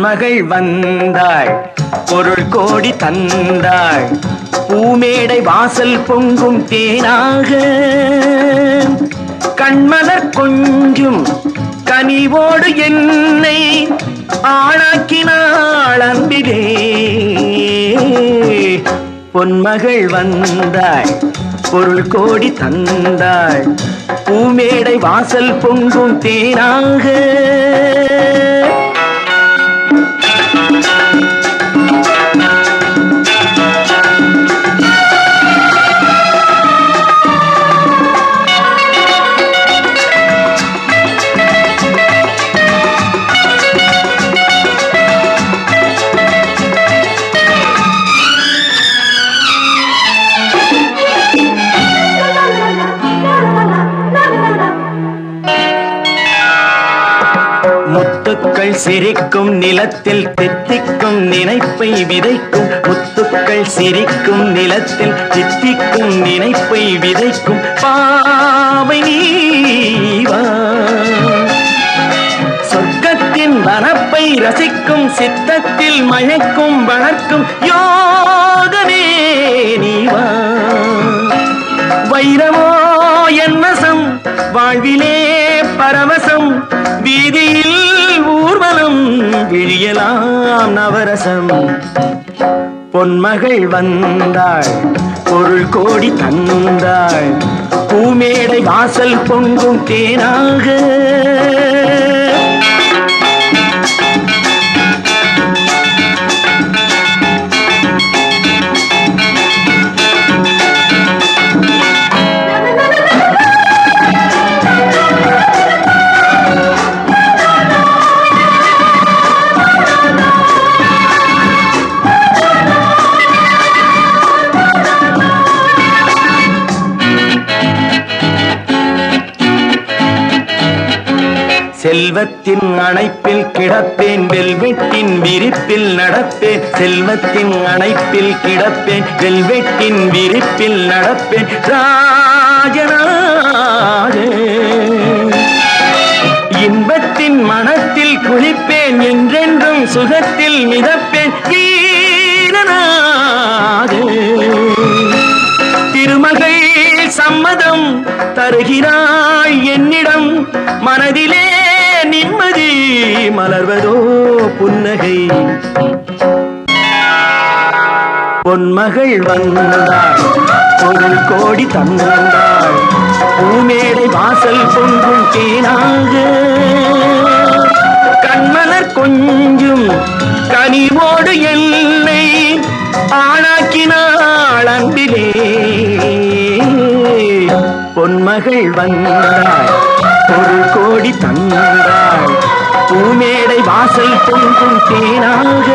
பொன்மகள் வந்தாள், பொருள் கோடி தந்தாள், பூமேடை வாசல் பொங்கும் தேனாக, கண்மலர் கொஞ்சும் கனிவோடு என்னை ஆளாக்கினாள் அன்பிலே. பொன்மகள் வந்தாள், பொருள் கோடி தந்தாள், பூமேடை வாசல் பொங்கும் தேனாக. முத்துக்கள் சிரிக்கும் நிலத்தில் தித்திக்கும் நினைப்பை விதைக்கும், முத்துக்கள் சிரிக்கும் நிலத்தில் தித்திக்கும் நினைப்பை விதைக்கும் பாவை நீவா. சொர்க்கத்தின் வனப்பை ரசிக்கும் சித்தத்தில் மயக்கும் வளர்க்கும் யோகமே நீவா. வைரமோ என் வசம், வாழ்விலே பரவசம், வீதியில் ஊர்வலம், விழியலாம் நவரசம். பொன்மகள் வந்தாள், பொருள் கோடி தந்தாள், பூமேடை வாசல் பொங்கும் தேனாக. செல்வத்தின் அணைப்பில் கிடப்பேன், வெல்வெட்டின் விரிப்பில் நடப்பேன். செல்வத்தின் அணைப்பில் கிடப்பேன், வெல்வெட்டின் விரிப்பில் நடப்பேன் ராஜனாக. இன்பத்தின் மனத்தில் குளிப்பேன், என்றென்றும் சுகத்தில் மிதப்பேன் வீரனாக. திருமகள் சம்மதம் தருகிறாய் என்னிடம், மனதிலே நிம்மதி மலர்வதோ புன்னகை. பொன்மகள் வந்தாள், பொருள் கோடி தந்தாள், பூமேடை வாசல் பொங்கும் தேனாக, கண்மலர் கொஞ்சும் கனிவோடு என்னை ஆளாக்கினாள் அன்பிலே. பொன்மகள் வந்தாள், பொருள் கோடி தந்தாள், பூமேடை வாசல் பொங்கும் தேனாக.